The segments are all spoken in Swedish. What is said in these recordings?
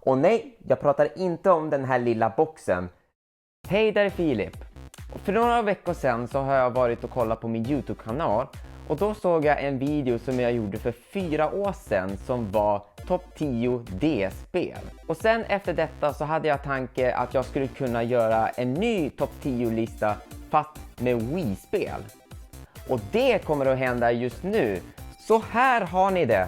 Och nej, jag pratar inte om den här lilla boxen. Hej, där är Filip. För några veckor sedan så har jag varit och kollat på min YouTube-kanal. Och då såg jag en video som jag gjorde för 4 år sedan som var topp 10 D-spel. Och sen efter detta så hade jag tanke att jag skulle kunna göra en ny topp 10-lista fast med Wii-spel. Och det kommer att hända just nu. Så här har ni det.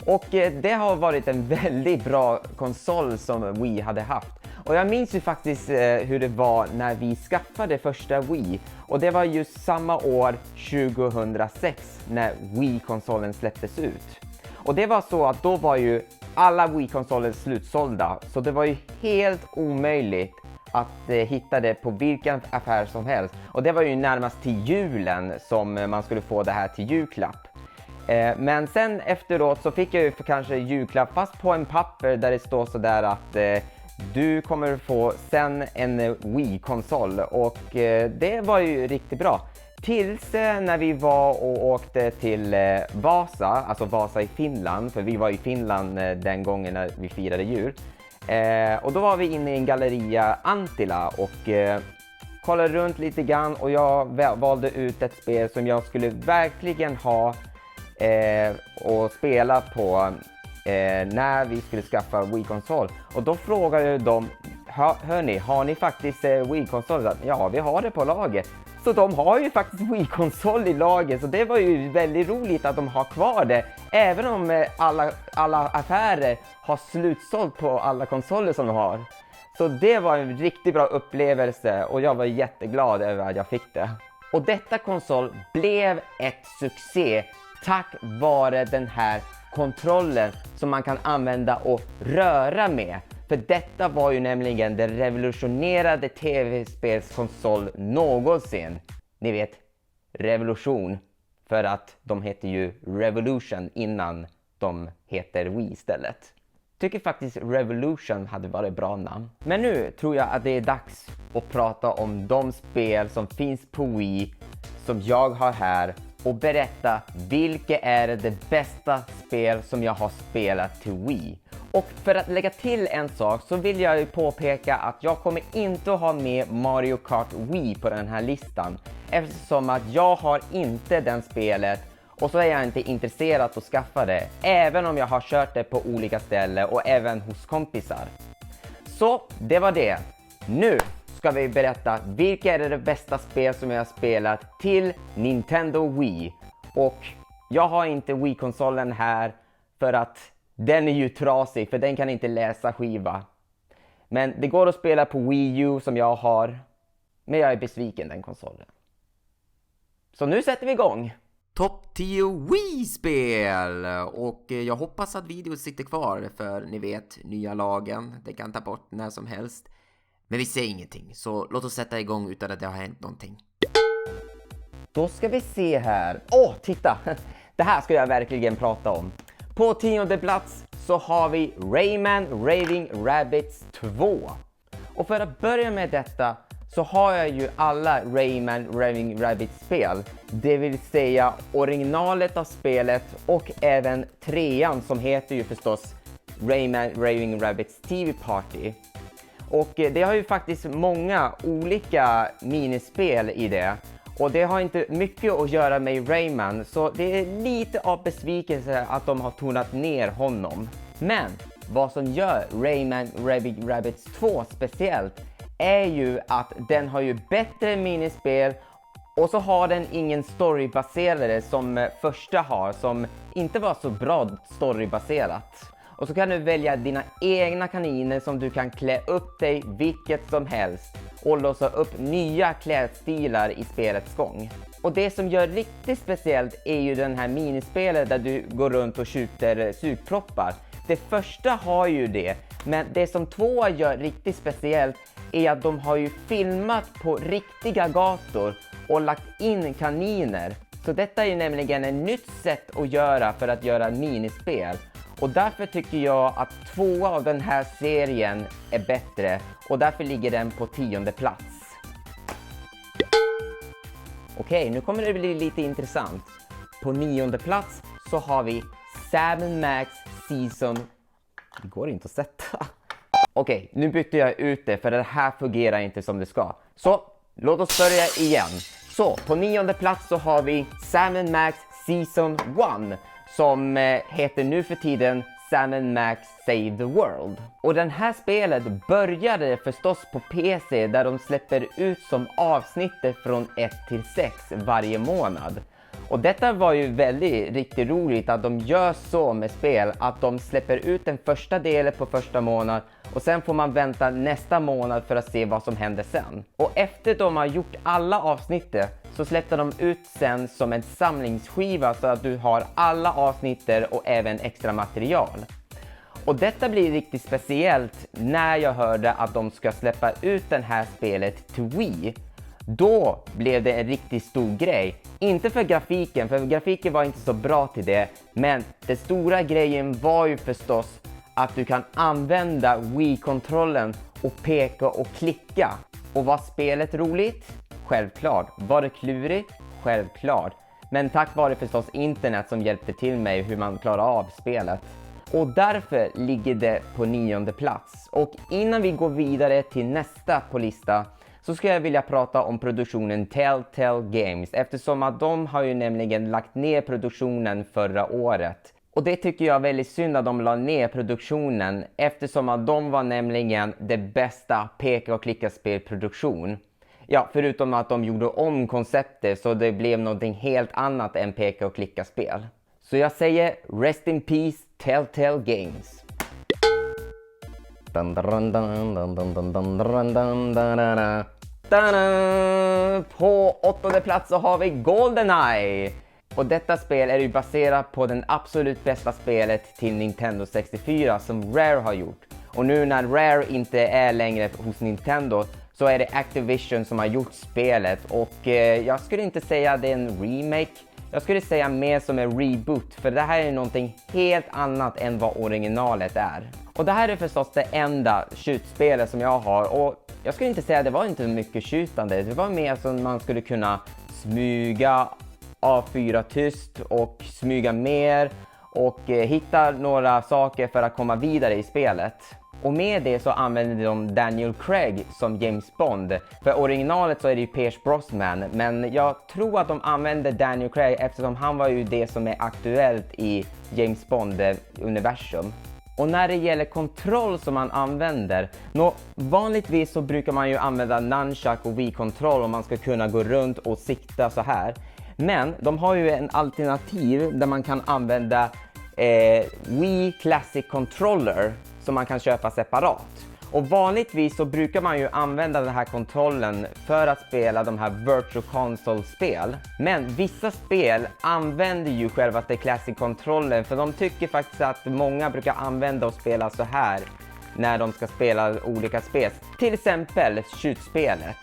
Och det har varit en väldigt bra konsol som Wii hade haft. Och jag minns ju faktiskt hur det var när vi skaffade första Wii. Och det var just samma år 2006 när Wii-konsolen släpptes ut. Och det var så att då var ju alla Wii-konsoler slutsålda. Så det var ju helt omöjligt att hitta det på vilken affär som helst. Och det var ju närmast till julen som man skulle få det här till julklapp. Men sen efteråt så fick jag ju kanske julklapp fast på en papper där det står sådär att du kommer få sen en Wii-konsol. Och det var ju riktigt bra. Tills när vi var och åkte till Vasa, alltså Vasa i Finland. För vi var i Finland den gången när vi firade jul. Och då var vi inne i en galleria Antila och kollade runt lite grann. Och jag valde ut ett spel som jag skulle verkligen ha och spela på när vi skulle skaffa Wii-konsol. Och då frågade jag dem, hörni, har ni faktiskt Wii-konsol? Ja, vi har det på lager. Så de har ju faktiskt Wii-konsol i lager. Så det var ju väldigt roligt att de har kvar det. Även om alla affärer har slutsålt på alla konsoler som de har. Så det var en riktigt bra upplevelse och jag var jätteglad över att jag fick det. Och detta konsol blev ett succé tack vare den här kontrollen som man kan använda och röra med. För detta var ju nämligen den revolutionerade tv-spelskonsol någonsin. Ni vet, revolution. För att de heter ju Revolution innan de heter Wii istället. Tycker faktiskt Revolution hade varit bra namn. Men nu tror jag att det är dags att prata om de spel som finns på Wii som jag har här. Och berätta vilka är det bästa spel som jag har spelat till Wii. Och för att lägga till en sak så vill jag ju påpeka att jag kommer inte att ha med Mario Kart Wii på den här listan. Eftersom att jag har inte den spelet och så är jag inte intresserad att skaffa det. Även om jag har kört det på olika ställen och även hos kompisar. Så det var det. Nu ska vi berätta vilka är det bästa spel som jag har spelat till Nintendo Wii. Och jag har inte Wii-konsolen här för att den är ju trasig för den kan inte läsa skiva. Men det går att spela på Wii U som jag har. Men jag är besviken den konsolen. Så nu sätter vi igång. Topp 10 Wii-spel! Och jag hoppas att videon sitter kvar för ni vet, nya lagen. Det kan ta bort när som helst. Men vi säger ingenting, så låt oss sätta igång utan att det har hänt någonting. Då ska vi se här. Titta! Det här ska jag verkligen prata om. På 10:e plats så har vi Rayman Raving Rabbids 2. Och för att börja med detta så har jag ju alla Rayman Raving Rabbids spel. Det vill säga originalet av spelet och även 3:an som heter ju förstås Rayman Raving Rabbids TV Party. Och det har ju faktiskt många olika minispel i det. Och det har inte mycket att göra med Rayman, så det är lite av besvikelse att de har tonat ner honom. Men vad som gör Rayman Raving Rabbids 2 speciellt är ju att den har ju bättre minispel och så har den ingen storybaserade som första har, som inte var så bra storybaserat. Och så kan du välja dina egna kaniner som du kan klä upp dig vilket som helst och låsa upp nya klädstilar i spelets gång. Och det som gör riktigt speciellt är ju den här minispelet där du går runt och skjuter sugproppar. Det första har ju det, men det som 2 gör riktigt speciellt är att de har ju filmat på riktiga gator och lagt in kaniner. Så detta är nämligen ett nytt sätt att göra för att göra minispel. Och därför tycker jag att 2 av den här serien är bättre och därför ligger den på 10:e plats. Okej, nu kommer det bli lite intressant. På 9:e plats så har vi Sam & Max Season... Det går inte att sätta. Okej, nu bytte jag ut det för det här fungerar inte som det ska. Så, låt oss börja igen. Så, på 9:e plats så har vi Sam & Max Season 1 som heter nu för tiden Sam & Max Save the World. Och den här spelet började förstås på PC där de släpper ut som avsnitt från 1 till 6 varje månad. Och detta var ju väldigt riktigt roligt att de gör så med spel att de släpper ut den första delen på första månaden och sen får man vänta nästa månad för att se vad som händer sen. Och efter de har gjort alla avsnitt så släppte de ut sen som en samlingsskiva så att du har alla avsnitt och även extra material. Och detta blir riktigt speciellt när jag hörde att de ska släppa ut det här spelet till Wii. Då blev det en riktigt stor grej. Inte för grafiken var inte så bra till det. Men den stora grejen var ju förstås att du kan använda Wii-kontrollen och peka och klicka. Och var spelet roligt? Självklart. Var det klurigt? Självklart. Men tack vare förstås internet som hjälpte till mig hur man klarar av spelet. Och därför ligger det på 9:e plats. Och innan vi går vidare till nästa på lista så ska jag vilja prata om produktionen Telltale Games eftersom att de har ju nämligen lagt ner produktionen förra året. Och det tycker jag är väldigt synd att de la ner produktionen eftersom att de var nämligen det bästa peka- och klicka-spelproduktion. Ja, förutom att de gjorde om konceptet så det blev någonting helt annat än peka- och klicka-spel. Så jag säger Rest in Peace Telltale Games. På 8:e plats så har vi GoldenEye. Och detta spel är ju baserat på den absolut bästa spelet till Nintendo 64 som Rare har gjort. Och nu när Rare inte är längre hos Nintendo så är det Activision som har gjort spelet. Och jag skulle inte säga att det är en remake. Jag skulle säga mer som en reboot för det här är någonting helt annat än vad originalet är. Och det här är förstås det enda skjutspelet som jag har och jag skulle inte säga att det var inte mycket skjutande. Det var mer som man skulle kunna smyga, avfyra tyst och smyga mer och hitta några saker för att komma vidare i spelet. Och med det så använder de Daniel Craig som James Bond. För originalet så är det ju Pierce Brosnan. Men jag tror att de använder Daniel Craig eftersom han var ju det som är aktuellt i James Bond-universum. Och när det gäller kontroll som man använder, vanligtvis så brukar man ju använda nunchuck och Wii-kontroll om man ska kunna gå runt och sikta så här. Men de har ju en alternativ där man kan använda Wii Classic Controller som man kan köpa separat. Och vanligtvis så brukar man ju använda den här kontrollen för att spela de här Virtual Console-spel. Men vissa spel använder ju själva den Classic-kontrollen för de tycker faktiskt att många brukar använda och spela så här när de ska spela olika spel. Till exempel skjutspelet.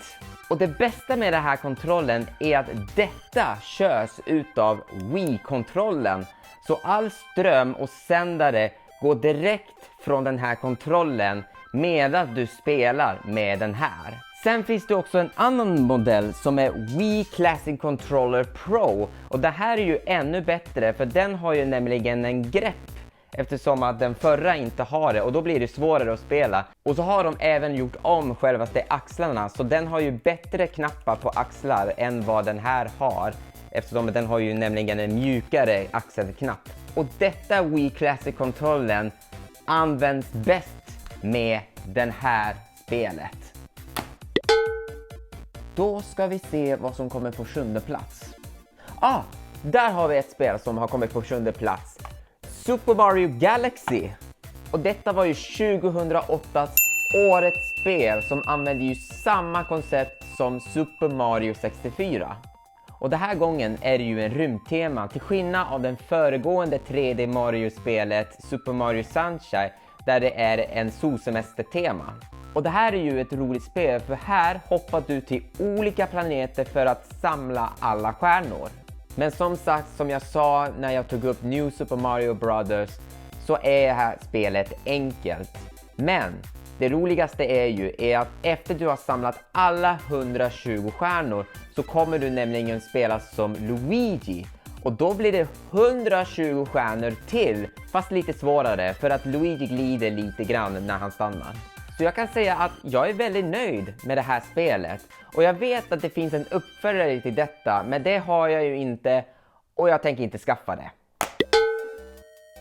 Och det bästa med den här kontrollen är att detta körs utav Wii-kontrollen. Så all ström och sändare går direkt från den här kontrollen medan du spelar med den här. Sen finns det också en annan modell som är Wii Classic Controller Pro. Och det här är ju ännu bättre för den har ju nämligen en grepp eftersom att den förra inte har det och då blir det svårare att spela. Och så har de även gjort om självaste axlarna så den har ju bättre knappar på axlar än vad den här har. Eftersom den har ju nämligen en mjukare axelknapp. Och detta Wii Classic-kontrollen används bäst med den här spelet. Då ska vi se vad som kommer på 7:e plats. Där har vi ett spel som har kommit på 7:e plats. Super Mario Galaxy. Och detta var ju 2008 årets spel som använde ju samma koncept som Super Mario 64. Och den här gången är det ju en rymdtema till skillnad av den föregående 3D Mario-spelet Super Mario Sunshine där det är en solsemester-tema. Och det här är ju ett roligt spel för här hoppar du till olika planeter för att samla alla stjärnor. Men som sagt, som jag sa när jag tog upp New Super Mario Brothers så är det här spelet enkelt. Men det roligaste är att efter du har samlat alla 120 stjärnor så kommer du nämligen spela som Luigi. Och då blir det 120 stjärnor till, fast lite svårare för att Luigi glider lite grann när han stannar. Så jag kan säga att jag är väldigt nöjd med det här spelet. Och jag vet att det finns en uppföljare till detta, men det har jag ju inte och jag tänker inte skaffa det.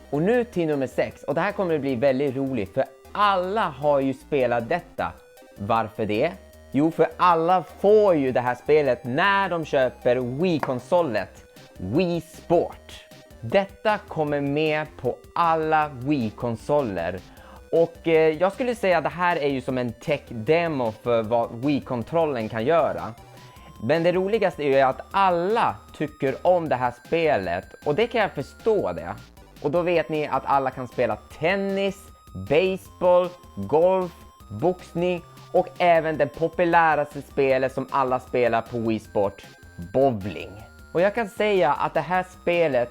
Och nu till nummer 6, och det här kommer att bli väldigt roligt för alla har ju spelat detta. Varför det? Jo, för alla får ju det här spelet när de köper Wii-konsolet, Wii Sport. Detta kommer med på alla Wii-konsoler. Och jag skulle säga att det här är ju som en tech-demo för vad Wii-kontrollen kan göra. Men det roligaste är ju att alla tycker om det här spelet och det kan jag förstå det. Och då vet ni att alla kan spela tennis, baseball, golf, boxning och även det populäraste spelet som alla spelar på Wii Sport, bowling. Och jag kan säga att det här spelet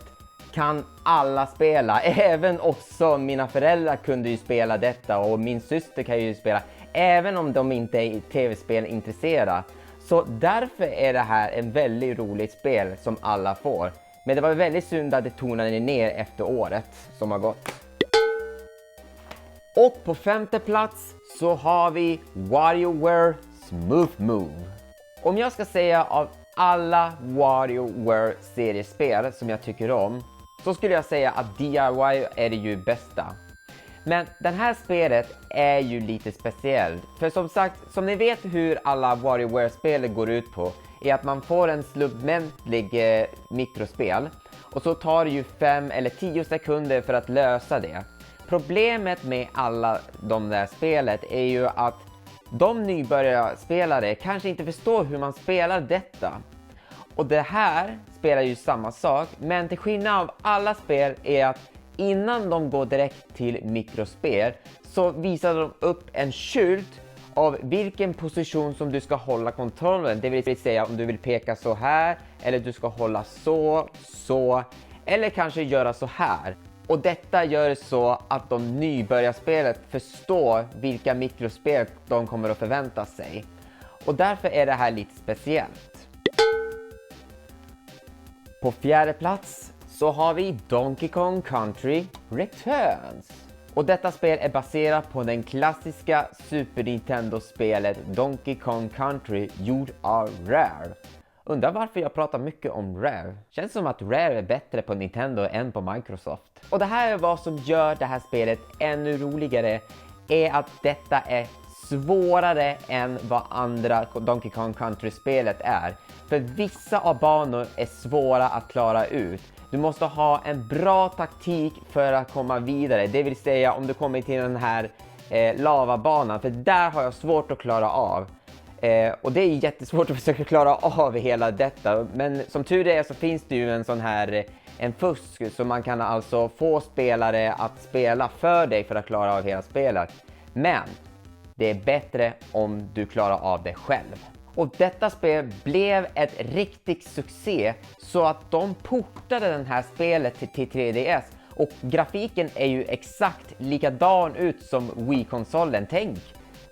kan alla spela, även också mina föräldrar kunde ju spela detta och min syster kan ju spela, även om de inte är tv-spel intresserade. Så därför är det här en väldigt roligt spel som alla får. Men det var väldigt synd att det tonade ner efter året som har gått. Och på 5:e plats så har vi WarioWare Smooth Move. Om jag ska säga av alla WarioWare seriespel som jag tycker om, så skulle jag säga att DIY är det ju bästa. Men det här spelet är ju lite speciellt. För som sagt, som ni vet hur alla WarioWare-spel går ut på är att man får en slumpmässig mikrospel. Och så tar det ju 5 eller 10 sekunder för att lösa det. Problemet med alla de där spelet är ju att de nybörjarspelare kanske inte förstår hur man spelar detta. Och det här spelar ju samma sak, men till skillnad av alla spel är att innan de går direkt till mikrospel så visar de upp en skylt av vilken position som du ska hålla kontrollen. Det vill säga om du vill peka så här, eller du ska hålla så, eller kanske göra så här. Och detta gör så att de nybörjarspelet förstår vilka mikrospel de kommer att förvänta sig. Och därför är det här lite speciellt. På 4:e plats så har vi Donkey Kong Country Returns. Och detta spel är baserat på den klassiska Super Nintendo-spelet Donkey Kong Country gjord av Rare. Undrar varför jag pratar mycket om Rare. Känns som att Rare är bättre på Nintendo än på Microsoft. Och det här är vad som gör det här spelet ännu roligare, är att detta är svårare än vad andra Donkey Kong Country-spelet är. För vissa av banor är svåra att klara ut. Du måste ha en bra taktik för att komma vidare. Det vill säga om du kommer till den här lavabanan. För där har jag svårt att klara av. Och det är jättesvårt att försöka klara av hela detta. Men som tur är så finns det ju en sån här en fusk. Så man kan alltså få spelare att spela för dig för att klara av hela spelet. Men det är bättre om du klarar av det själv. Och detta spel blev ett riktigt succé så att de portade den här spelet till 3DS. Och grafiken är ju exakt likadan ut som Wii-konsolen. Tänk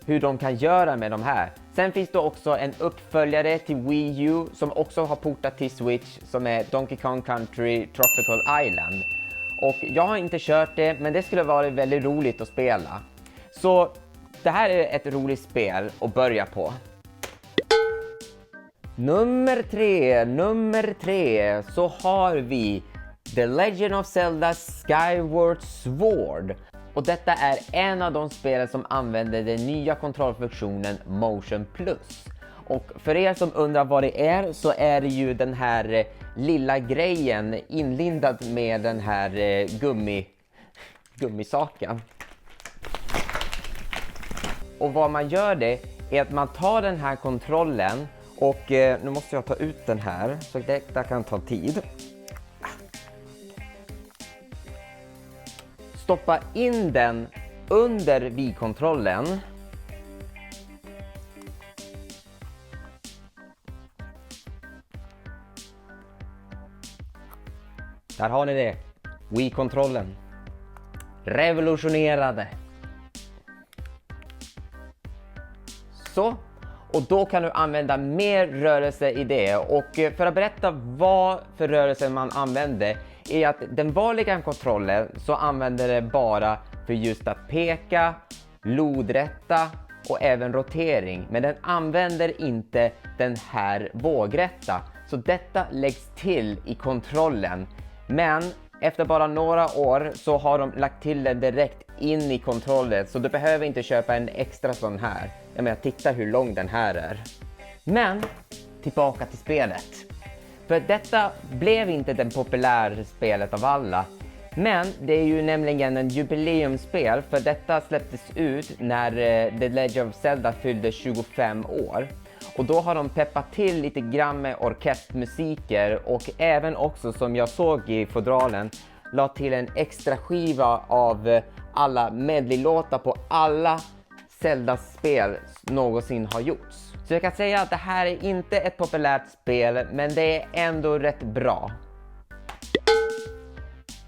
hur de kan göra med de här. Sen finns det också en uppföljare till Wii U som också har portat till Switch som är Donkey Kong Country Tropical Island. Och jag har inte kört det, men det skulle vara väldigt roligt att spela. Så det här är ett roligt spel att börja på. Nummer tre så har vi The Legend of Zelda Skyward Sword. Och detta är en av de spel som använder den nya kontrollfunktionen Motion Plus. Och för er som undrar vad det är så är det ju den här lilla grejen inlindad med den här gummisaken. Och vad man gör det är att man tar den här kontrollen och nu måste jag ta ut den här så detta kan ta tid. Stoppa in den under Wii-kontrollen. Där har ni det. Wii-kontrollen. Revolutionerade. Så. Och då kan du använda mer rörelse i det. Och för att berätta vad för rörelse man använder är att den vanliga kontrollen så använder det bara för just att peka lodrätta och även rotering, men den använder inte den här vågrätta. Så detta läggs till i kontrollen. Men efter bara några år så har de lagt till den direkt in i kontrollen, så du behöver inte köpa en extra sån här. Jag menar, titta hur lång den här är. Men tillbaka till spelet. För detta blev inte den populära spelet av alla. Men det är ju nämligen en jubileumsspel, för detta släpptes ut när The Legend of Zelda fyllde 25 år. Och då har de peppat till lite grann med orkestermusiker och även också, som jag såg i fodralen, la till en extra skiva av alla medley-låtar på alla Zelda-spel någonsin har gjorts. Så jag kan säga att det här är inte ett populärt spel, men det är ändå rätt bra.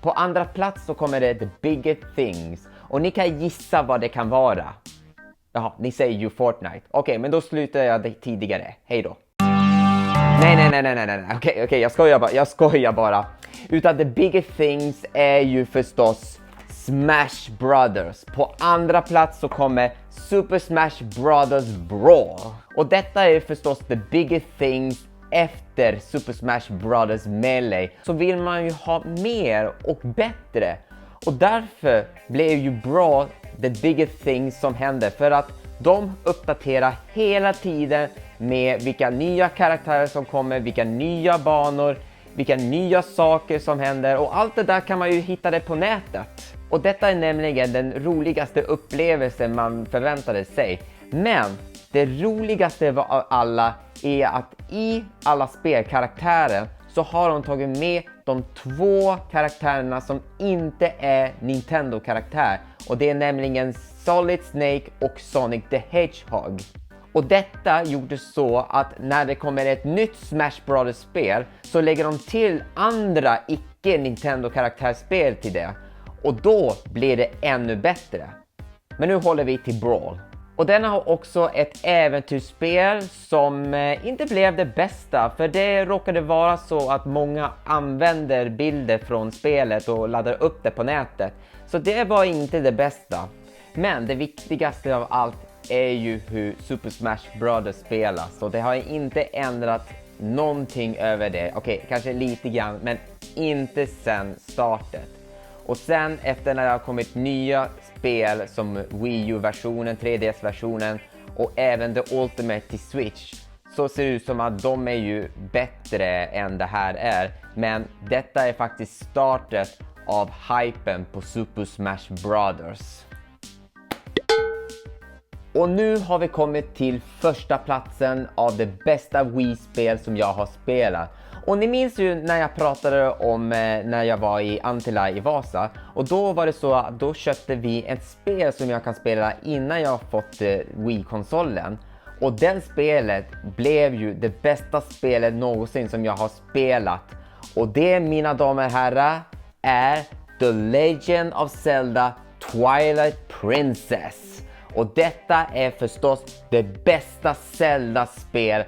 På andra plats så kommer det The Bigger Things. Och ni kan gissa vad det kan vara. Jaha, ni säger ju Fortnite. Okej, men då slutar jag det tidigare. Hej då. Nej. Okej, jag skojar bara. Utan The Bigger Things är ju förstås Smash Brothers. På andra plats så kommer Super Smash Brothers Brawl. Och detta är förstås The Bigger Things efter Super Smash Brothers Melee. Så vill man ju ha mer och bättre. Och därför blev ju Brawl The Bigger Things som händer. För att de uppdaterar hela tiden med vilka nya karaktärer som kommer, vilka nya banor, vilka nya saker som händer. Och allt det där kan man ju hitta det på nätet. Och detta är nämligen den roligaste upplevelsen man förväntade sig. Men det roligaste av alla är att i alla spelkaraktärer så har de tagit med de två karaktärerna som inte är Nintendo-karaktär. Och det är nämligen Solid Snake och Sonic the Hedgehog. Och detta gjorde så att när det kommer ett nytt Smash Brothers-spel så lägger de till andra icke-Nintendo-karaktärsspel till det. Och då blir det ännu bättre. Men nu håller vi till Brawl. Och den har också ett äventyrsspel som inte blev det bästa, för det råkade vara så att många använder bilder från spelet och laddar upp det på nätet. Så det var inte det bästa. Men det viktigaste av allt är ju hur Super Smash Brothers spelas, och det har inte ändrat någonting över det. Okej, kanske lite grann, men inte sen startet. Och sen efter när det har kommit nya spel som Wii U-versionen, 3DS-versionen och även The Ultimate till Switch, så ser det ut som att de är ju bättre än det här är. Men detta är faktiskt startet av hypen på Super Smash Brothers. Och nu har vi kommit till första platsen av det bästa Wii-spel som jag har spelat. Och ni minns ju när jag pratade om när jag var i Antilla i Vasa. Och då var det så att då köpte vi ett spel som jag kan spela innan jag fått Wii-konsolen. Och det spelet blev ju det bästa spelet någonsin som jag har spelat. Och det, mina damer och herrar, är The Legend of Zelda Twilight Princess. Och detta är förstås det bästa Zelda-spel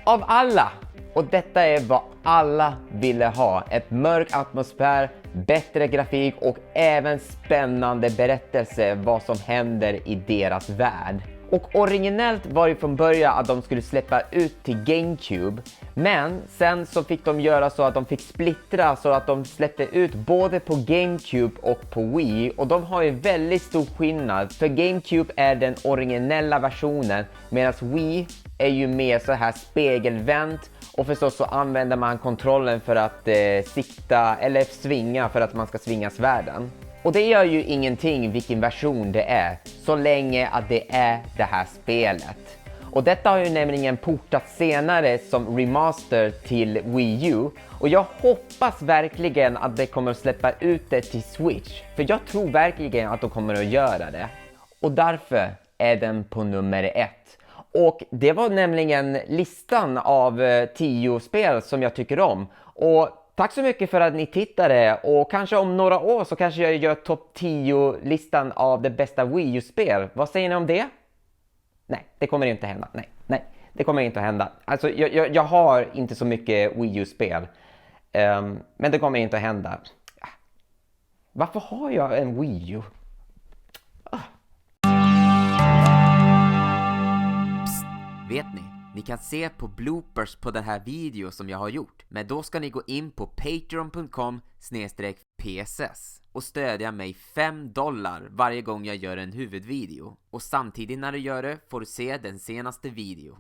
av alla. Och detta är vad alla ville ha. Ett mörk atmosfär, bättre grafik och även spännande berättelse vad som händer i deras värld. Och originellt var det från början att de skulle släppa ut till GameCube. Men sen så fick de göra så att de fick splittra så att de släppte ut både på GameCube och på Wii. Och de har ju väldigt stor skillnad. För GameCube är den originella versionen, medan Wii är ju mer så här spegelvänt. Och förstås så använder man kontrollen för att sikta eller svinga för att man ska svinga svärden. Och det gör ju ingenting vilken version det är, så länge att det är det här spelet. Och detta har ju nämligen portats senare som remaster till Wii U. Och jag hoppas verkligen att det kommer att släppa ut det till Switch. För jag tror verkligen att de kommer att göra det. Och därför är den på nummer 1. Och det var nämligen listan av 10 spel som jag tycker om. Och tack så mycket för att ni tittade, och kanske om några år så kanske jag gör topp 10-listan av det bästa Wii U-spel. Vad säger ni om det? Nej, det kommer inte hända. Nej, det kommer inte att hända. Alltså, jag har inte så mycket Wii U-spel. Men det kommer inte att hända. Varför har jag en Wii U? vet ni kan se på bloopers på den här video som jag har gjort. Men då ska ni gå in på patreon.com/pss och stödja mig $5 varje gång jag gör en huvudvideo. Och samtidigt när du gör det får du se den senaste video.